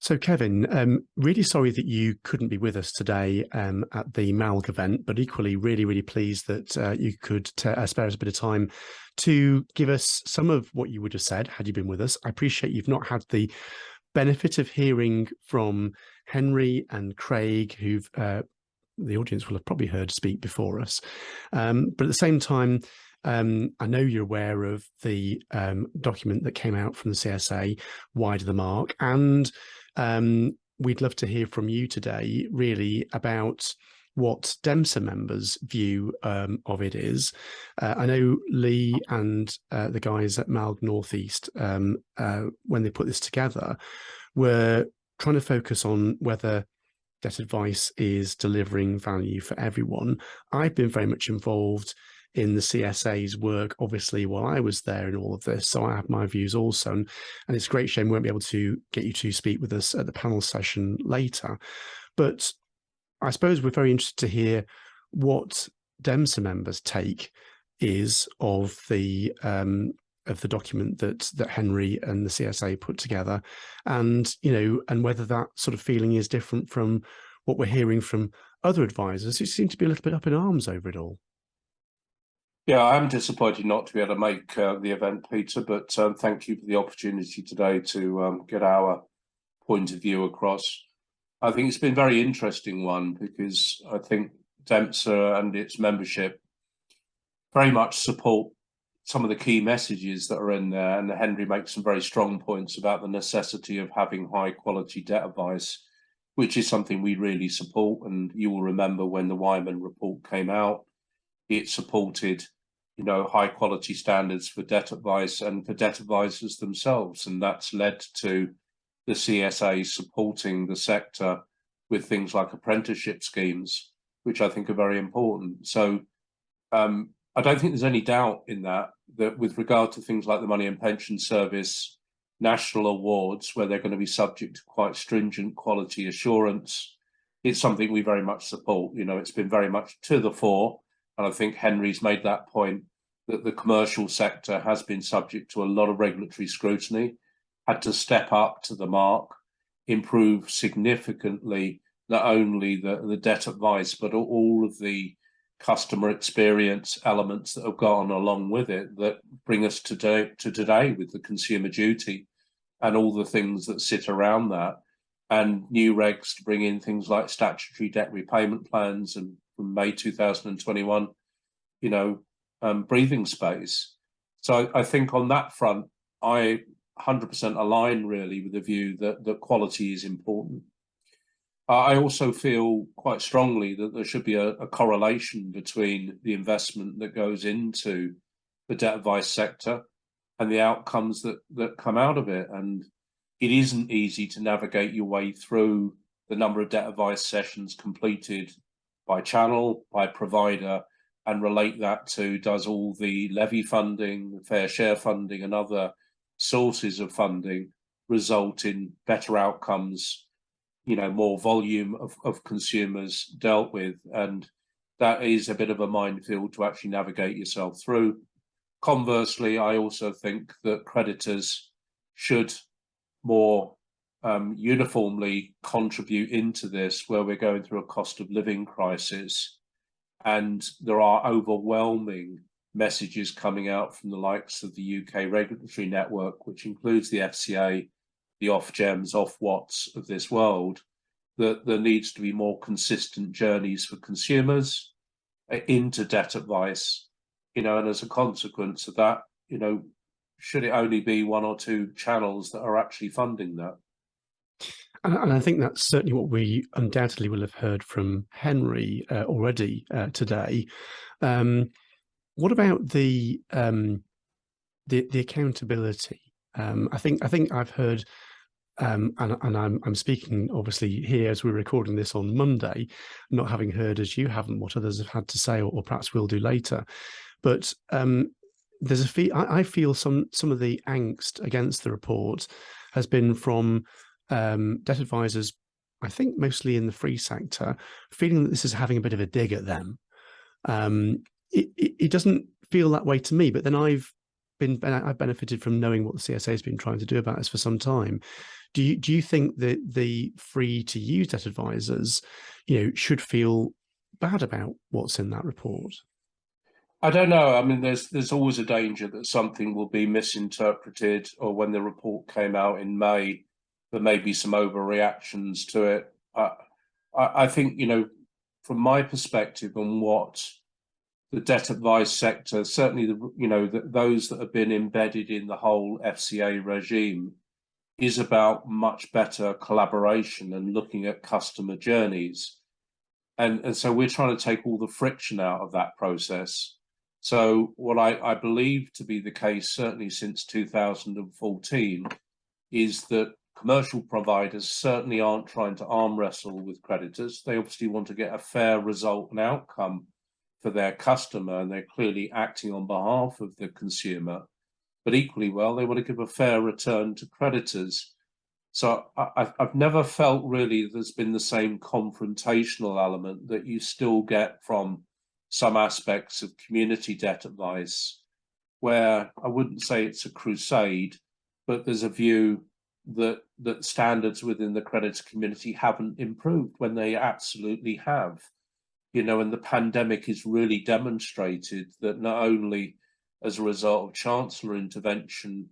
So, Kevin, really sorry that you couldn't be with us today at the MALG event, but equally really, really pleased that you could spare us a bit of time to give us some of what you would have said had you been with us. I appreciate you've not had the benefit of hearing from Henry and Craig, who've the audience will have probably heard speak before us. But at the same time, I know you're aware of the document that came out from the CSA, Wide of the Mark, and we'd love to hear from you today, really, about what DEMSA members' view of it is. I know Lee and the guys at MALG Northeast, when they put this together, were trying to focus on whether debt advice is delivering value for everyone. I've been very much involved in the CSA's work, obviously, while I was there in all of this, so I have my views also, and it's a great shame we won't be able to get you to speak with us at the panel session later. But I suppose we're very interested to hear what DEMSA members' take is of the document that Henry and the CSA put together, and and whether that sort of feeling is different from what we're hearing from other advisors who seem to be a little bit up in arms over it all. Yeah, I'm disappointed not to be able to make the event, Peter, but thank you for the opportunity today to get our point of view across. I think it's been a very interesting one because I think DEMSA and its membership very much support some of the key messages that are in there, and Henry makes some very strong points about the necessity of having high quality debt advice, which is something we really support. And you will remember when the Wyman report came out, it supported high quality standards for debt advice and for debt advisors themselves. And that's led to the CSA supporting the sector with things like apprenticeship schemes, which I think are very important. So I don't think there's any doubt in that with regard to things like the Money and Pension Service national awards, where they're going to be subject to quite stringent quality assurance, it's something we very much support. It's been very much to the fore. And I think Henry's made that point, that the commercial sector has been subject to a lot of regulatory scrutiny, had to step up to the mark, improve significantly not only the debt advice, but all of the customer experience elements that have gone along with it that bring us to today with the consumer duty and all the things that sit around that, and new regs to bring in things like statutory debt repayment plans, and from May 2021, breathing space. So I think on that front, I 100% align really with the view that quality is important. I also feel quite strongly that there should be a correlation between the investment that goes into the debt advice sector and the outcomes that come out of it. And it isn't easy to navigate your way through the number of debt advice sessions completed by channel, by provider, and relate that to, does all the levy funding, fair share funding, and other sources of funding result in better outcomes, more volume of consumers dealt with? And that is a bit of a minefield to actually navigate yourself through. Conversely, I also think that creditors should more uniformly contribute into this, where we're going through a cost of living crisis. And there are overwhelming messages coming out from the likes of the UK regulatory network, which includes the FCA, the Ofgems, Ofwats of this world, that there needs to be more consistent journeys for consumers into debt advice, and as a consequence of that, should it only be one or two channels that are actually funding that? And I think that's certainly what we undoubtedly will have heard from Henry already today. What about the accountability? I think I've heard, and I'm speaking obviously here as we're recording this on Monday, not having heard as you haven't what others have had to say, or perhaps will do later. But there's I feel some of the angst against the report has been from debt advisors, I think mostly in the free sector, feeling that this is having a bit of a dig at them. It doesn't feel that way to me, but then I've benefited from knowing what the CSA has been trying to do about this for some time. do you think that the free to use debt advisors, should feel bad about what's in that report? I don't know. I mean, there's always a danger that something will be misinterpreted, or when the report came out in May, there may be some overreactions to it. I think, from my perspective and what the debt advice sector, certainly those that have been embedded in the whole FCA regime, is about much better collaboration and looking at customer journeys. And so we're trying to take all the friction out of that process. So what I believe to be the case, certainly since 2014, is that commercial providers certainly aren't trying to arm wrestle with creditors. They obviously want to get a fair result and outcome for their customer, and they're clearly acting on behalf of the consumer. But equally well, they want to give a fair return to creditors. So I've never felt really there's been the same confrontational element that you still get from some aspects of community debt advice, where I wouldn't say it's a crusade, but there's a view that standards within the creditor community haven't improved when they absolutely have. And the pandemic has really demonstrated that not only as a result of Chancellor intervention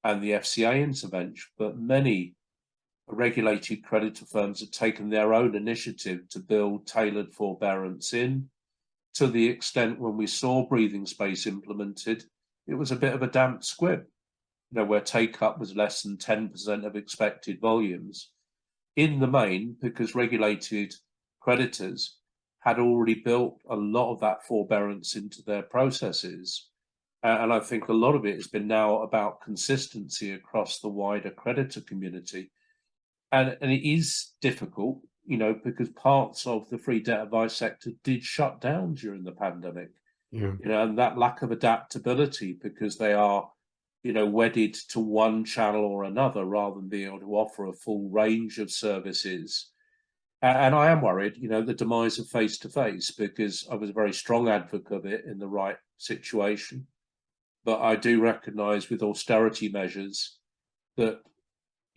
and the FCA intervention, but many regulated creditor firms have taken their own initiative to build tailored forbearance in, to the extent when we saw breathing space implemented, it was a bit of a damp squib, where take-up was less than 10% of expected volumes, in the main because regulated creditors had already built a lot of that forbearance into their processes. And I think a lot of it has been now about consistency across the wider creditor community. And it is difficult, because parts of the free debt advice sector did shut down during the pandemic. Yeah. And that lack of adaptability, because they are, wedded to one channel or another rather than being able to offer a full range of services. And I am worried, the demise of face-to-face, because I was a very strong advocate of it in the right situation. But I do recognise with austerity measures that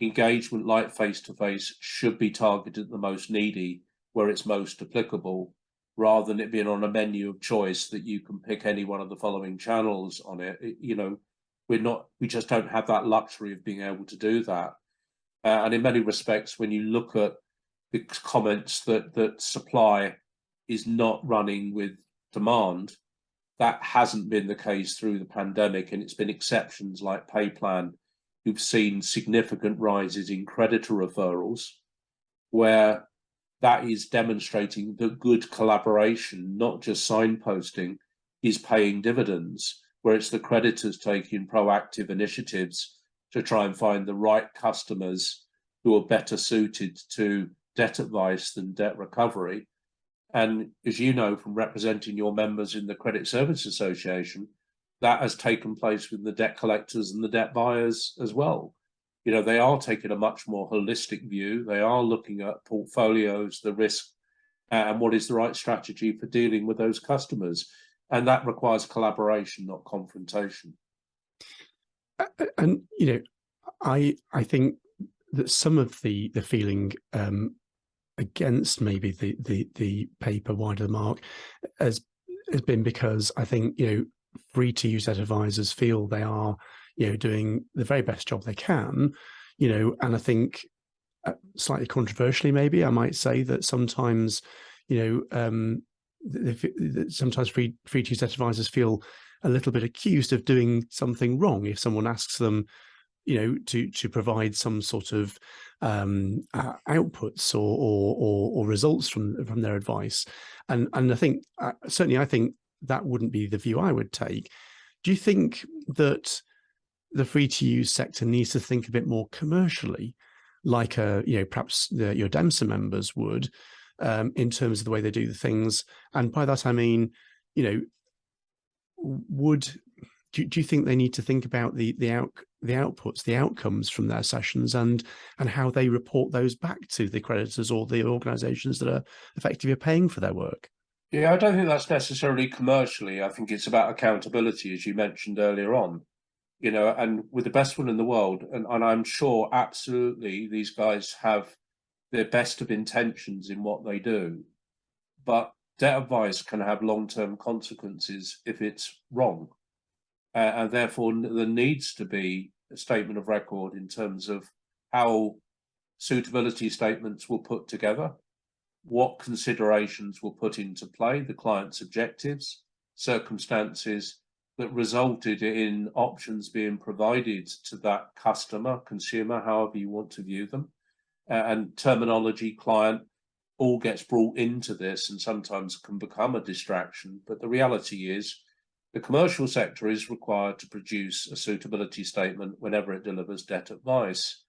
engagement like face-to-face should be targeted at the most needy where it's most applicable, rather than it being on a menu of choice that you can pick any one of the following channels on it. We just don't have that luxury of being able to do that. And in many respects, when you look at the comments that supply is not running with demand, that hasn't been the case through the pandemic, and it's been exceptions like PayPlan who've seen significant rises in creditor referrals, where that is demonstrating that good collaboration, not just signposting, is paying dividends, where it's the creditors taking proactive initiatives to try and find the right customers who are better suited to debt advice than debt recovery. And as you know from representing your members in the Credit Service Association, that has taken place with the debt collectors and the debt buyers as well. They are taking a much more holistic view. They are looking at portfolios, the risk, and what is the right strategy for dealing with those customers. And that requires collaboration, not confrontation. And, I think that some of the feeling against maybe the paper wider mark has been because I think, free to use debt advisors feel they are, doing the very best job they can, and I think slightly controversially, maybe I might say that sometimes, sometimes free to use debt advisors feel a little bit accused of doing something wrong if someone asks them, to provide some sort of outputs or results from their advice, and I think certainly I think that wouldn't be the view I would take. Do you think that the free to use sector needs to think a bit more commercially, like perhaps your DEMSA members would, in terms of the way they do the things? And by that I mean, do you think they need to think about the outputs, the outcomes from their sessions, and how they report those back to the creditors or the organisations that are effectively paying for their work? Yeah, I don't think that's necessarily commercially. I think it's about accountability, as you mentioned earlier on. you know, and with the best one in the world. And I'm sure absolutely these guys have their best of intentions in what they do, but debt advice can have long-term consequences if it's wrong. And therefore there needs to be a statement of record in terms of how suitability statements were put together, what considerations were put into play, the client's objectives, circumstances that resulted in options being provided to that customer, consumer, however you want to view them, and terminology, client, all gets brought into this and sometimes can become a distraction. But the reality is the commercial sector is required to produce a suitability statement whenever it delivers debt advice.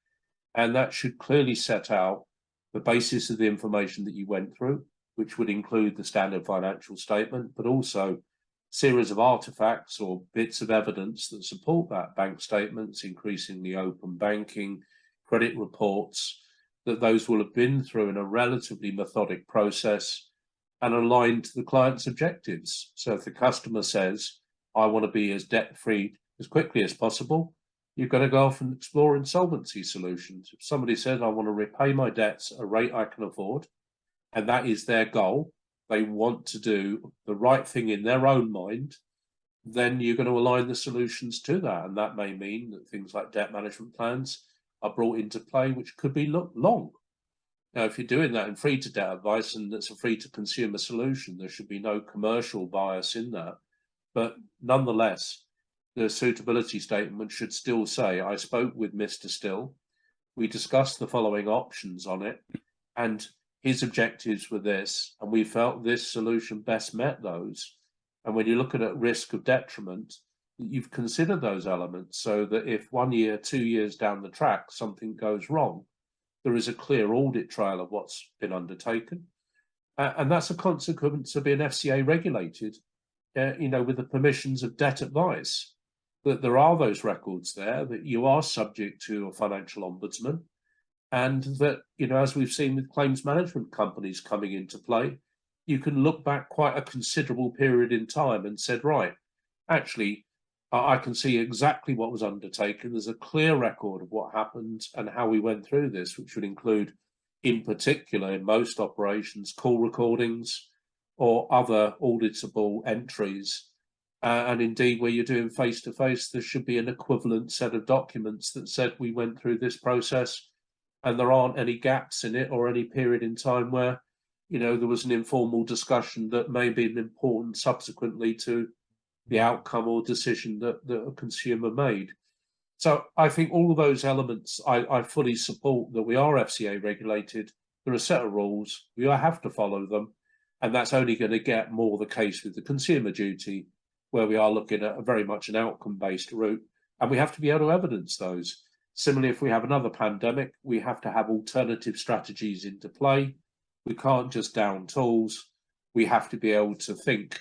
And that should clearly set out the basis of the information that you went through, which would include the standard financial statement, but also series of artifacts or bits of evidence that support that: bank statements, increasingly open banking, credit reports, that those will have been through in a relatively methodic process and aligned to the client's objectives. So if the customer says, I want to be as debt-free as quickly as possible, you've got to go off and explore insolvency solutions. If somebody says, I want to repay my debts at a rate I can afford, and that is their goal, they want to do the right thing in their own mind, then you're going to align the solutions to that. And that may mean that things like debt management plans are brought into play, which could be long. Now, if you're doing that in free to debt advice and it's a free to consumer solution, there should be no commercial bias in that. But nonetheless, the suitability statement should still say, I spoke with Mr. Still, we discussed the following options on it, and his objectives were this, and we felt this solution best met those. And when you look at risk of detriment, you've considered those elements so that if 1 year, 2 years down the track, something goes wrong, there is a clear audit trail of what's been undertaken. And that's a consequence of being FCA regulated, you know, with the permissions of debt advice, that there are those records there, that you are subject to a financial ombudsman, and that, you know, as we've seen with claims management companies coming into play, you can look back quite a considerable period in time and said, right, actually, I can see exactly what was undertaken. There's a clear record of what happened and how we went through this, which would include, in particular, in most operations, call recordings or other auditable entries. And indeed, where you're doing face-to-face, there should be an equivalent set of documents that said we went through this process and there aren't any gaps in it or any period in time where, you know, there was an informal discussion that may be important subsequently to the outcome or decision that a consumer made. So I think all of those elements, I fully support that we are FCA regulated. There are a set of rules, we have to follow them, and that's only going to get more the case with the consumer duty, where we are looking at a very much an outcome-based route, and we have to be able to evidence those. Similarly, if we have another pandemic, we have to have alternative strategies into play. We can't just down tools. We have to be able to think.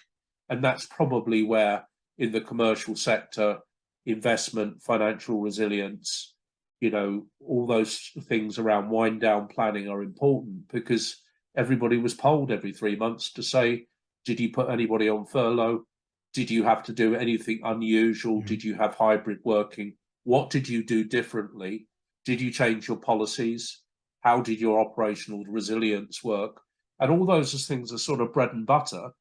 And that's probably where, in the commercial sector, investment, financial resilience, you know, all those things around wind down planning are important, because everybody was polled every 3 months to say, did you put anybody on furlough? Did you have to do anything unusual? Yeah. Did you have hybrid working? What did you do differently? Did you change your policies? How did your operational resilience work? And all those things are sort of bread and butter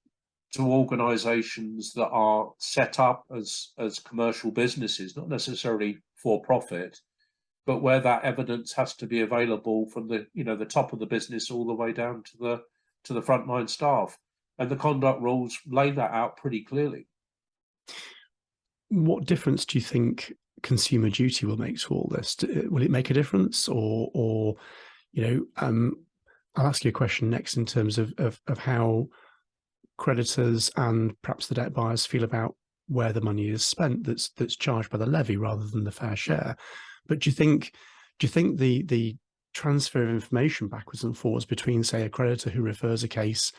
to organisations that are set up as commercial businesses, not necessarily for profit, but where that evidence has to be available from the, you know, the top of the business all the way down to the frontline staff. And the conduct rules lay that out pretty clearly. What difference do you think consumer duty will make to all this? Will it make a difference, or you know, I'll ask you a question next in terms of how creditors and perhaps the debt buyers feel about where the money is spent that's charged by the levy rather than the fair share. But do you think the transfer of information backwards and forwards between, say, a creditor who refers a case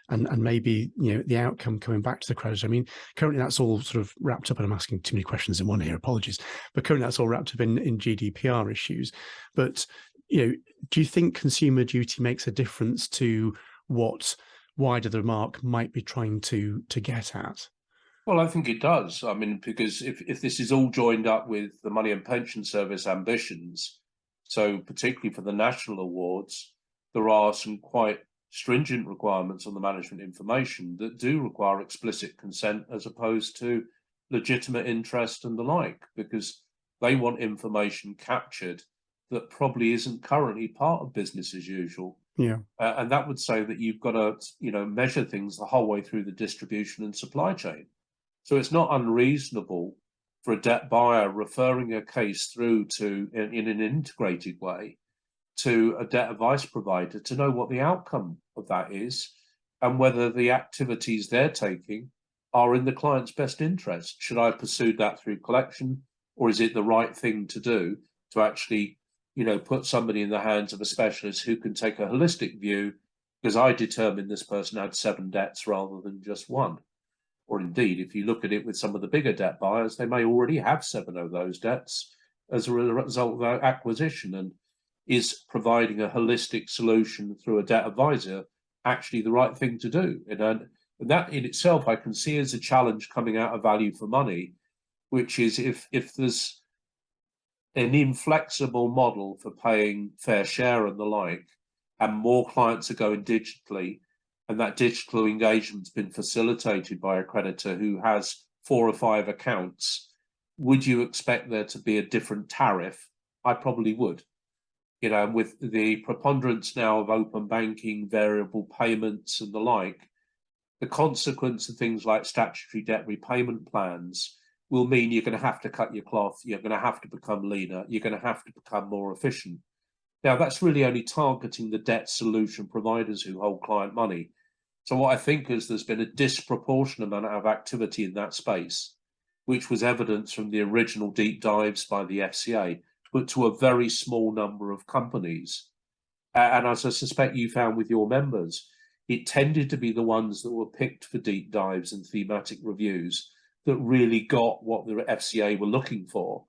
and maybe, you know, the outcome coming back to the creditor? I mean, currently that's all sort of wrapped up, and I'm asking too many questions in one here, apologies, but currently that's all wrapped up in GDPR issues. But, you know, do you think consumer duty makes a difference to what wider the remark might be trying to get at? Well, I think it does. I mean, because if this is all joined up with the Money and Pension Service ambitions, so particularly for the national awards, there are some quite stringent requirements on the management information that do require explicit consent as opposed to legitimate interest and the like, because they want information captured that probably isn't currently part of business as usual. Yeah. And that would say that you've got to, measure things the whole way through the distribution and supply chain. So it's not unreasonable for a debt buyer referring a case through to, in an integrated way, to a debt advice provider to know what the outcome of that is and whether the activities they're taking are in the client's best interest. Should I pursue that through collection, or is it the right thing to do to actually, put somebody in the hands of a specialist who can take a holistic view, because I determined this person had 7 debts rather than just 1. Or indeed, if you look at it with some of the bigger debt buyers, they may already have 7 of those debts as a result of that acquisition. And is providing a holistic solution through a debt advisor actually the right thing to do? And that in itself, I can see as a challenge coming out of value for money, which is if there's an inflexible model for paying fair share and the like, and more clients are going digitally, and that digital engagement's been facilitated by a creditor who has 4 or 5 accounts, would you expect there to be a different tariff? I probably would. With the preponderance now of open banking, variable payments and the like, the consequence of things like statutory debt repayment plans will mean you're going to have to cut your cloth, you're going to have to become leaner, you're going to have to become more efficient. Now, that's really only targeting the debt solution providers who hold client money. So what I think is there's been a disproportionate amount of activity in that space, which was evidence from the original deep dives by the FCA, but to a very small number of companies. And as I suspect you found with your members, it tended to be the ones that were picked for deep dives and thematic reviews that really got what the FCA were looking for,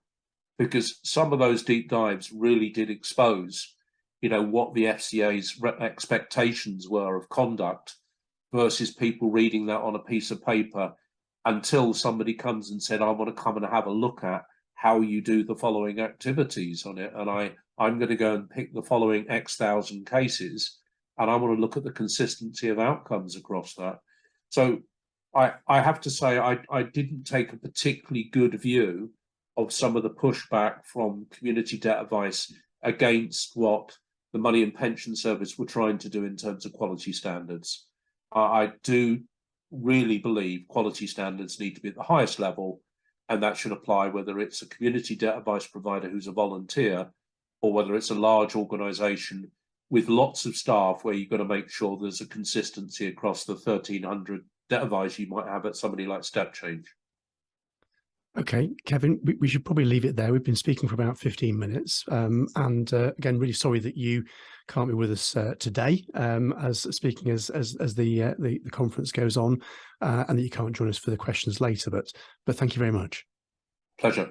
because some of those deep dives really did expose, what the FCA's expectations were of conduct versus people reading that on a piece of paper until somebody comes and said, I want to come and have a look at how you do the following activities on it. And I'm going to go and pick the following X thousand cases, and I want to look at the consistency of outcomes across that. So I have to say, I didn't take a particularly good view of some of the pushback from community debt advice against what the Money and Pension Service were trying to do in terms of quality standards. I do really believe quality standards need to be at the highest level, and that should apply whether it's a community debt advice provider who's a volunteer or whether it's a large organisation with lots of staff where you've got to make sure there's a consistency across the 1,300 debt advisors you might have at somebody like Step Change. Okay, Kevin, we should probably leave it there. We've been speaking for about 15 minutes. And again, really sorry that you can't be with us today as the conference goes on, and that you can't join us for the questions later. But thank you very much. Pleasure.